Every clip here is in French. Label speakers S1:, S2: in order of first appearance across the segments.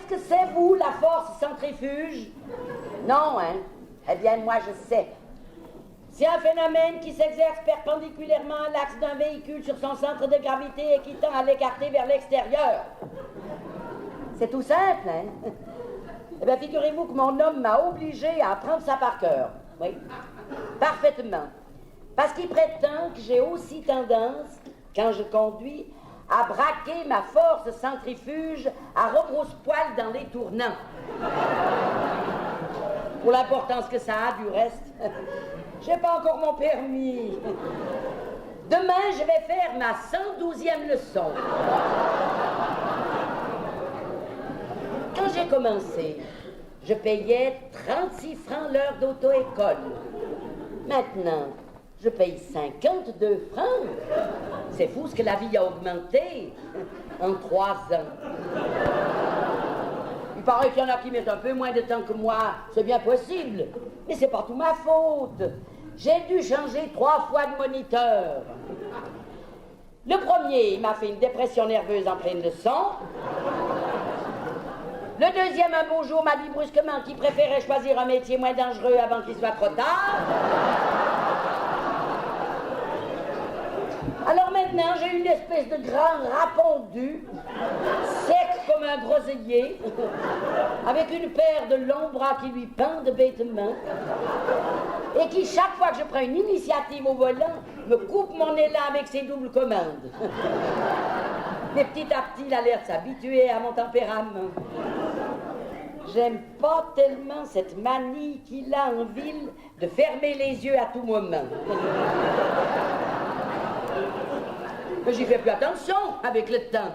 S1: que c'est, vous, la force centrifuge? Non, hein? Eh bien, moi, je sais. C'est un phénomène qui s'exerce perpendiculairement à l'axe d'un véhicule sur son centre de gravité et qui tend à l'écarter vers l'extérieur. C'est tout simple, hein? Eh bien, figurez-vous que mon homme m'a obligé à apprendre ça par cœur. Oui, parfaitement. Parce qu'il prétend que j'ai aussi tendance, quand je conduis, à braquer ma force centrifuge à rebrousse-poil dans les tournants. Pour l'importance que ça a, du reste. J'ai pas encore mon permis. Demain, je vais faire ma 112e leçon. Quand j'ai commencé, je payais 36 francs l'heure d'auto-école. Maintenant, je paye 52 francs. C'est fou ce que la vie a augmenté en 3 ans. Il paraît qu'il y en a qui mettent un peu moins de temps que moi. C'est bien possible. Mais c'est pas tout ma faute. J'ai dû changer 3 fois de moniteur. Le premier, il m'a fait une dépression nerveuse en pleine leçon. Le deuxième, un beau jour, m'a dit brusquement qu'il préférait choisir un métier moins dangereux avant qu'il soit trop tard. Alors maintenant, j'ai une espèce de grand rapondu, sec comme un groseillier, avec une paire de longs bras qui lui pendent bêtement, et qui, chaque fois que je prends une initiative au volant, me coupe mon élan avec ses doubles commandes. Mais petit à petit, il a l'air de s'habituer à mon tempérament. J'aime pas tellement cette manie qu'il a en ville de fermer les yeux à tout moment. Mais j'y fais plus attention avec le temps.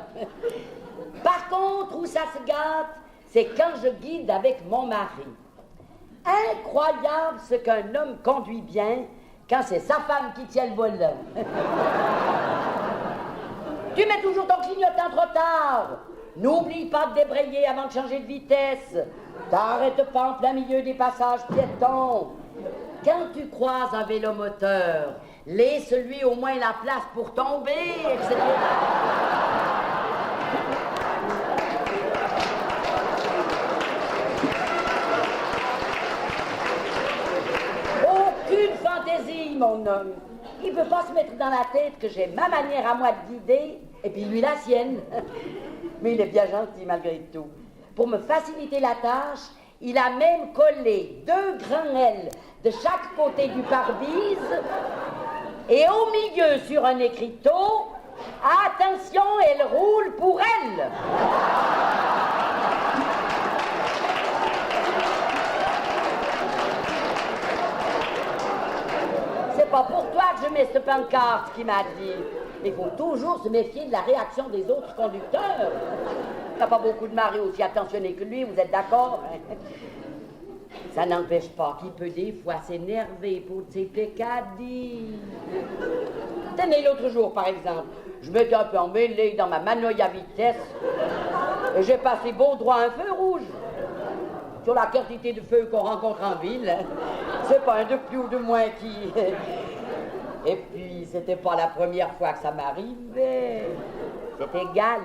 S1: Par contre, où ça se gâte, c'est quand je guide avec mon mari. Incroyable ce qu'un homme conduit bien quand c'est sa femme qui tient le volant. Tu mets toujours ton clignotant trop tard. N'oublie pas de débrayer avant de changer de vitesse. T'arrêtes pas en plein milieu des passages piétons. Quand tu croises un vélomoteur, laisse-lui au moins la place pour tomber, etc. Aucune fantaisie, mon homme. Il ne peut pas se mettre dans la tête que j'ai ma manière à moi de guider, et puis lui la sienne. Mais il est bien gentil malgré tout. Pour me faciliter la tâche, il a même collé 2 grands L de chaque côté du pare-brise, et au milieu, sur un écriteau, attention, elle roule pour elle. C'est pas pour toi que je mets cette pancarte, qui m'a dit. Mais il faut toujours se méfier de la réaction des autres conducteurs. T'as pas beaucoup de maris aussi attentionnés que lui, vous êtes d'accord? Ça n'empêche pas qu'il peut des fois s'énerver pour ses pécadilles. Tenez, l'autre jour, par exemple, je m'étais un peu emmêlé dans ma manouille à vitesse et j'ai passé beau droit un feu rouge. Sur la quantité de feux qu'on rencontre en ville, hein. C'est pas un de plus ou de moins qui... Et puis, c'était pas la première fois que ça m'arrivait. C'est égal.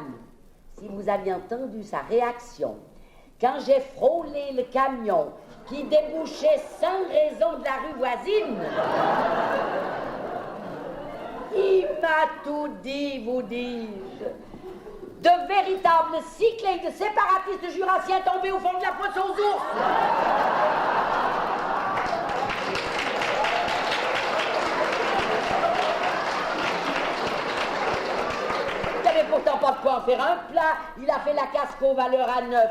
S1: Si vous aviez entendu sa réaction, quand j'ai frôlé le camion qui débouchait sans raison de la rue voisine, il m'a tout dit, vous dis-je. De véritables cyclés de séparatistes jurassiens tombés au fond de la fosse aux ours. Pourtant pas de quoi en faire un plat, il a fait la casco valeur à 9.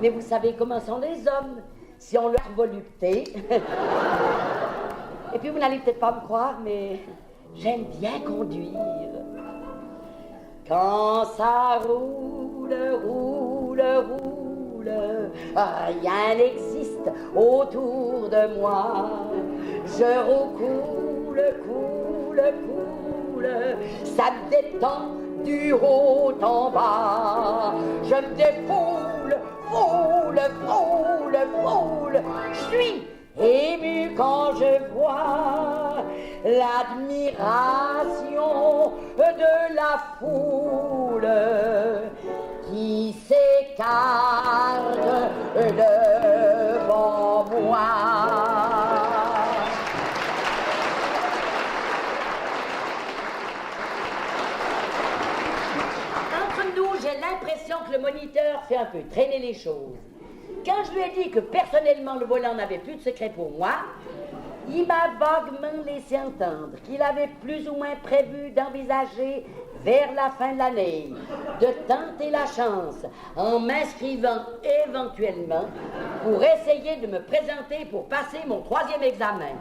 S1: Mais vous savez comment sont les hommes, si on leur volupté. Et puis vous n'allez peut-être pas me croire, mais j'aime bien conduire. Quand ça roule, roule, roule, rien n'existe autour de moi. Je recoule, coule, coule, ça me détend du haut en bas. Je me défoule, foule, foule, foule. Je suis ému quand je vois l'admiration de la foule qui qui s'écarte devant moi. Entre nous, j'ai l'impression que le moniteur fait un peu traîner les choses. Quand je lui ai dit que personnellement le volant n'avait plus de secret pour moi, il m'a vaguement laissé entendre qu'il avait plus ou moins prévu d'envisager vers la fin de l'année de tenter la chance en m'inscrivant éventuellement pour essayer de me présenter pour passer mon 3e examen.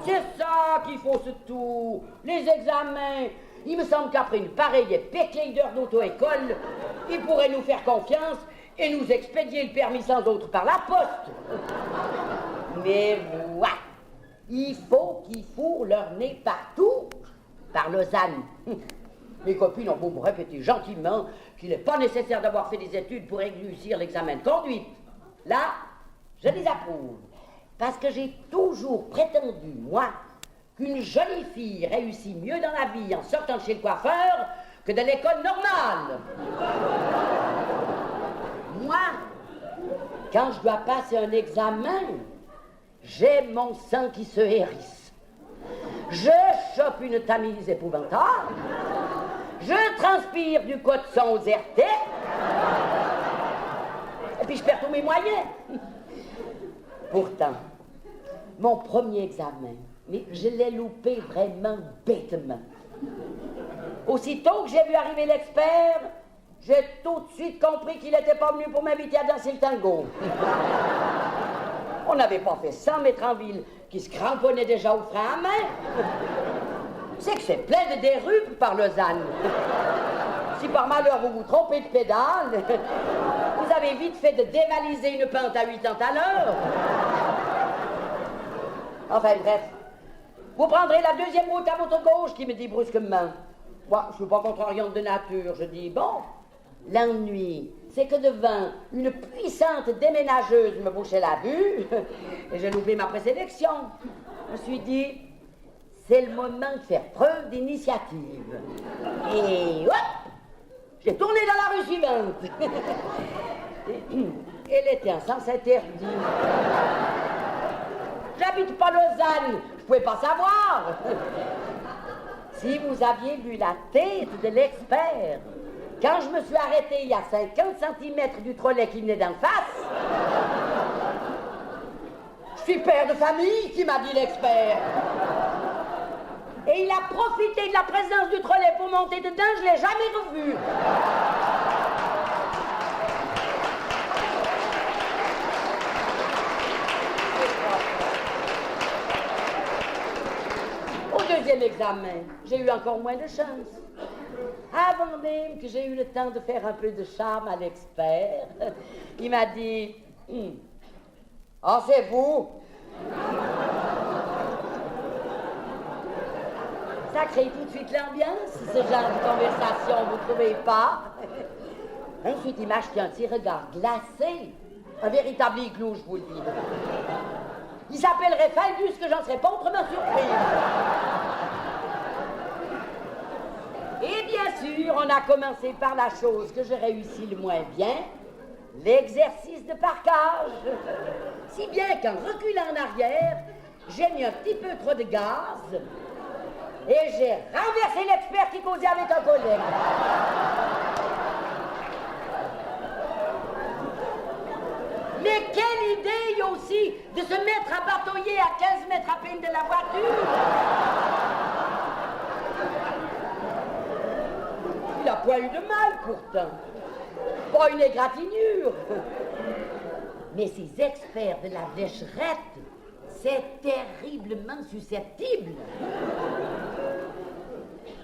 S1: C'est ça qu'il faut surtout, les examens. Il me semble qu'après une pareille péclée d'heures d'auto-école, il pourrait nous faire confiance et nous expédier le permis sans autre par la poste. Mais voilà, il faut qu'ils fourrent leur nez partout, par Lausanne. Mes copines ont beau me répéter gentiment qu'il n'est pas nécessaire d'avoir fait des études pour réussir l'examen de conduite. Là, je les approuve, parce que j'ai toujours prétendu, moi, qu'une jolie fille réussit mieux dans la vie en sortant de chez le coiffeur que de l'école normale. Moi, quand je dois passer un examen, j'ai mon sang qui se hérisse. Je chope une tamise épouvantable. Je transpire du coton aux RT. Et puis je perds tous mes moyens. Pourtant, mon premier examen, mais je l'ai loupé vraiment bêtement. Aussitôt que j'ai vu arriver l'expert, j'ai tout de suite compris qu'il n'était pas venu pour m'inviter à danser le tango. On n'avait pas fait 100 mètres en ville, qui se cramponnait déjà au frein à main. C'est que c'est plein de dérupes par Lausanne. Si par malheur vous vous trompez de pédale, vous avez vite fait de dévaliser une pente à 80 à l'heure. Enfin bref, vous prendrez la 2e route à votre gauche, qui me dit brusquement. Moi, je ne suis pas contrariante de nature, je dis bon. L'ennui, c'est que devant une puissante déménageuse me bouchait la vue, et j'ai loupé ma présélection. Je me suis dit, c'est le moment de faire preuve d'initiative. Et hop, j'ai tourné dans la rue suivante. Elle était un sens interdit. J'habite pas Lausanne, je pouvais pas savoir. Si vous aviez vu la tête de l'expert, quand je me suis arrêté il y a 50 cm du trolley qui venait d'en face, je suis père de famille, qui m'a dit l'expert. Et il a profité de la présence du trolley pour monter dedans, je ne l'ai jamais revu. Au 2e examen, j'ai eu encore moins de chance. Avant même que j'ai eu le temps de faire un peu de charme à l'expert, il m'a dit « Ah, c'est vous ?» Ça crée tout de suite l'ambiance, ce genre de conversation, vous ne trouvez pas? Ensuite, il m'a acheté un petit regard glacé, un véritable igloo, je vous le dis. Il s'appellerait Faldus, que j'en serais pas autrement surpris. Et bien sûr, on a commencé par la chose que je réussis le moins bien, l'exercice de parquage. Si bien qu'en reculant en arrière, j'ai mis un petit peu trop de gaz et j'ai renversé l'expert qui causait avec un collègue. Mais quelle idée aussi de se mettre à batailler à 15 mètres à peine de la voiture. Il n'a pas eu de mal pourtant. Pas une égratignure. Mais ces experts de la lécherette, c'est terriblement susceptible.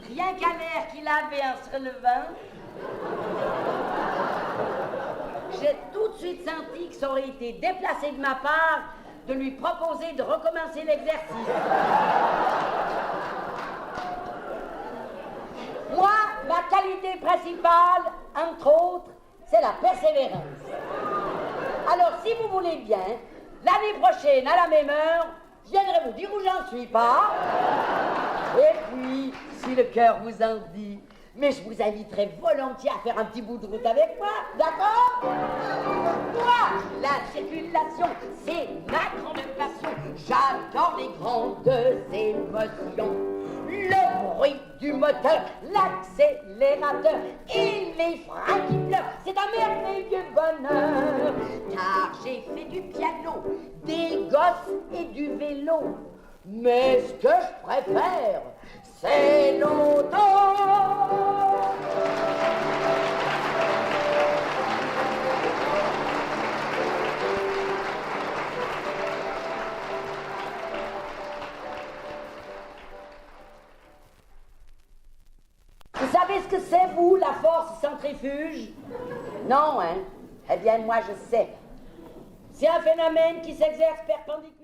S1: Rien qu'à l'air qu'il avait en se relevant, j'ai tout de suite senti que ça aurait été déplacé de ma part de lui proposer de recommencer l'exercice. Moi, ma qualité principale, entre autres, c'est la persévérance. Alors, si vous voulez bien, l'année prochaine, à la même heure, je viendrai vous dire où j'en suis pas. Et puis, si le cœur vous en dit, Mais je vous inviterai volontiers à faire un petit bout de route avec moi, d'accord? Moi, la circulation, c'est ma grande passion. J'adore les grandes émotions. Le bruit du moteur, l'accélérateur et les freins qui pleurent, c'est un merveilleux bonheur. Car j'ai fait du piano, des gosses et du vélo. Mais ce que je préfère, c'est l'auto. Vous savez ce que c'est, vous, la force centrifuge? Non, hein? Eh bien, moi, je sais. C'est un phénomène qui s'exerce perpendiculairement.